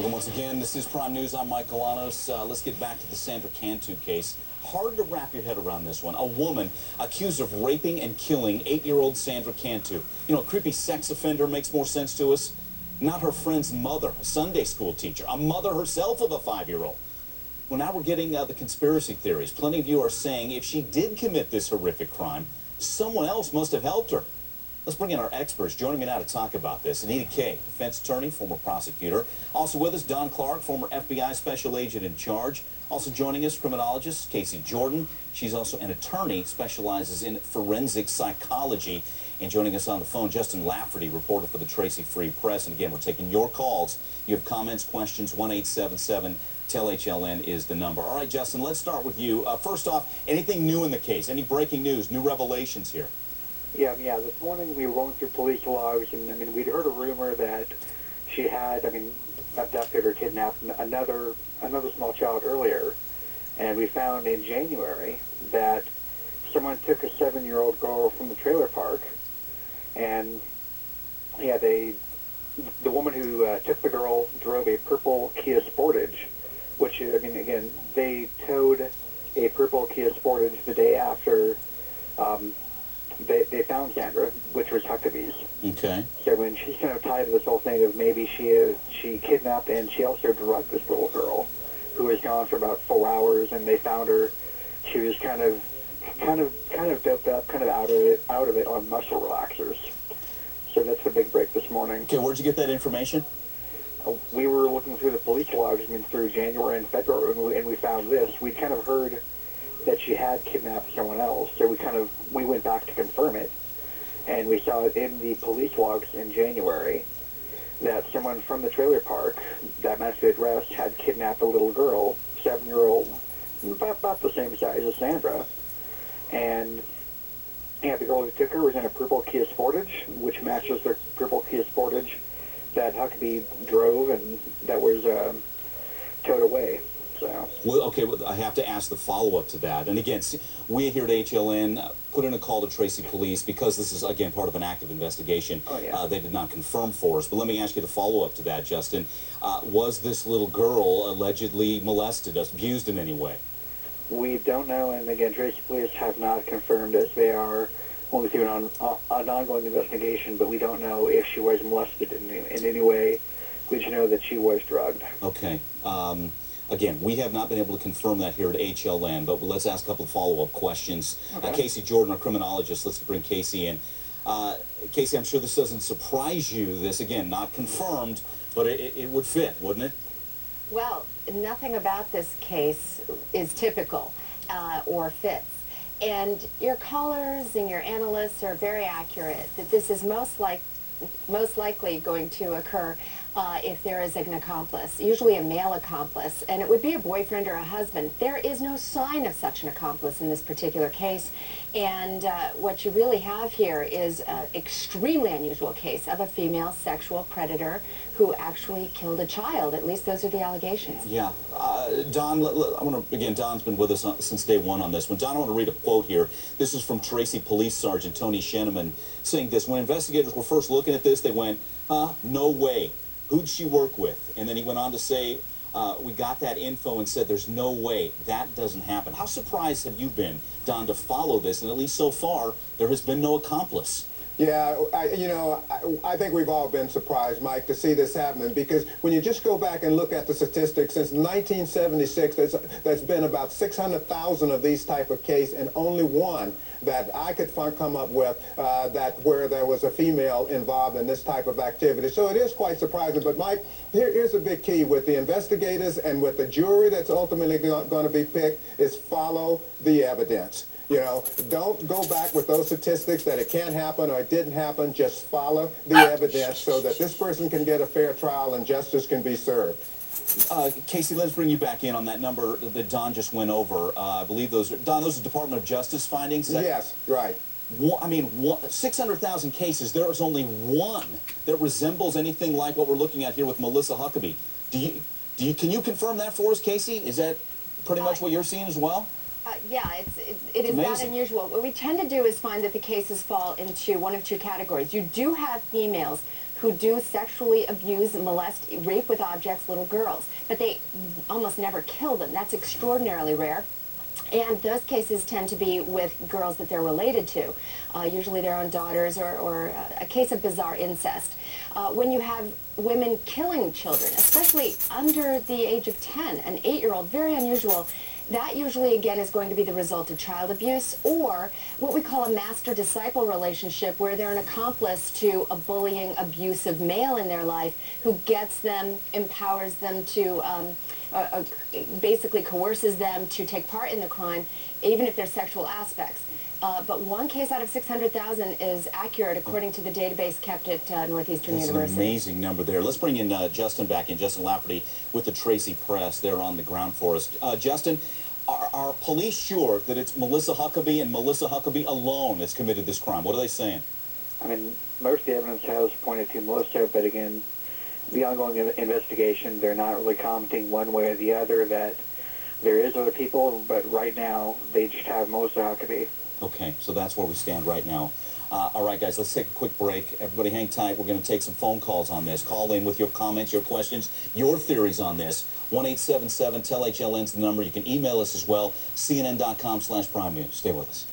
Welcome once again. This is Prime News. I'm Mike Galanos. Let's get back to the Sandra Cantu case. Hard to wrap your head around this one. A woman accused of raping and killing 8-year-old Sandra Cantu. You know, a creepy sex offender makes more sense to us. Not her friend's mother, a Sunday school teacher, a mother herself of a 5-year-old. Well, now we're getting the conspiracy theories. Plenty of you are saying if she did commit this horrific crime, someone else must have helped her. Let's bring in our experts. Joining me now to talk about this, Anita Kay, defense attorney, former prosecutor. Also with us, Don Clark, former FBI special agent in charge. Also joining us, criminologist Casey Jordan. She's also an attorney, specializes in forensic psychology. And joining us on the phone, Justin Lafferty, reporter for the Tracy Free Press. And again, we're taking your calls. You have comments, questions, 1-877-TEL-HLN is the number. All right, Justin, let's start with you. First off, anything new in the case? Any breaking news, new revelations here? Yeah, this morning we were going through police logs, and we'd heard a rumor that she had, abducted or kidnapped another small child earlier, and we found in January that someone took a 7-year-old girl from the trailer park, and the woman who took the girl drove a purple Kia Sportage, which again, they towed a purple Kia Sportage the day after. They found Sandra, which was Huckabee's. Okay. So when she's kind of tied to this whole thing of maybe she kidnapped and she also drugged this little girl, who was gone for about 4 hours, and they found her. She was kind of doped up, kind of out of it on muscle relaxers. So that's the big break this morning. Okay, where'd you get that information? We were looking through the police logs, through January and February, and we found this. We'd kind of heard that she had kidnapped someone else, so we went back to confirm it, and we saw it in the police logs in January that someone from the trailer park that matched the address had kidnapped a little girl, 7-year-old, about the same size as Sandra, and the girl who took her was in a purple Kia Sportage, which matches the purple Kia Sportage that Huckabee drove and that was towed away. So. Well, okay, I have to ask the follow-up to that. And again, we here at HLN put in a call to Tracy Police because this is, again, part of an active investigation. Oh, yeah. They did not confirm for us. But let me ask you the follow-up to that, Justin. Was this little girl allegedly molested, abused in any way? We don't know, and again, Tracy Police have not confirmed as they are going through an ongoing investigation, but we don't know if she was molested in any way. We just know that she was drugged. Okay. Again, we have not been able to confirm that here at HLN, but let's ask a couple of follow-up questions. Okay. Casey Jordan, our criminologist, let's bring Casey in. Casey, I'm sure this doesn't surprise you. This, again, not confirmed, but it would fit, wouldn't it? Well, nothing about this case is typical or fits. And your callers and your analysts are very accurate that this is most likely going to occur if there is an accomplice, usually a male accomplice, and it would be a boyfriend or a husband. There is no sign of such an accomplice in this particular case, and what you really have here is an extremely unusual case of a female sexual predator who actually killed a child. At least those are the allegations. Yeah. Don, I want to, again, Don's been with us since day one on this one. Don, I want to read a quote here. This is from Tracy Police Sergeant Tony Sheneman saying this: when investigators were first looking at this, they went, no way. Who'd she work with? And then he went on to say, we got that info and said, there's no way that doesn't happen. How surprised have you been, Don, to follow this? And at least so far, there has been no accomplice. Yeah, I think we've all been surprised, Mike, to see this happening, because when you just go back and look at the statistics, since 1976, there's been about 600,000 of these type of cases, and only one that I could come up with where there was a female involved in this type of activity. So it is quite surprising. But, Mike, here's a big key with the investigators and with the jury that's ultimately going to be picked is follow the evidence. You know, don't go back with those statistics that it can't happen or it didn't happen. Just follow the evidence so that this person can get a fair trial and justice can be served. Casey, let's bring you back in on that number that Don just went over. I believe those are Department of Justice findings? Yes, right. 600,000 cases, there is only one that resembles anything like what we're looking at here with Melissa Huckabee. Can you confirm that for us, Casey? Is that pretty much what you're seeing as well? Yeah, it is that amazing. unusual. What we tend to do is find that the cases fall into one of two categories. You do have females who do sexually abuse, molest, rape with objects little girls, but they almost never kill them. That's extraordinarily rare. And those cases tend to be with girls that they're related to, usually their own daughters or a case of bizarre incest. When you have women killing children, especially under the age of 10, an 8-year-old, very unusual. That usually, again, is going to be the result of child abuse or what we call a master-disciple relationship, where they're an accomplice to a bullying, abusive male in their life who gets them, empowers them to, basically coerces them to take part in the crime, even if there's sexual aspects. But one case out of 600,000 is accurate, according to the database kept at Northeastern University. That's an amazing number there. Let's bring in Justin back in, Justin Lafferty with the Tracy Press. They're on the ground for us. Justin, are police sure that it's Melissa Huckabee and Melissa Huckabee alone that's committed this crime? What are they saying? I mean, most of the evidence has pointed to Melissa, but again, the ongoing investigation, they're not really commenting one way or the other that there is other people, but right now, they just have Melissa Huckabee. Okay, so that's where we stand right now. All right, guys, let's take a quick break. Everybody hang tight. We're going to take some phone calls on this. Call in with your comments, your questions, your theories on this. 1-877-TEL-HLN's the number. You can email us as well, cnn.com/Prime News. Stay with us.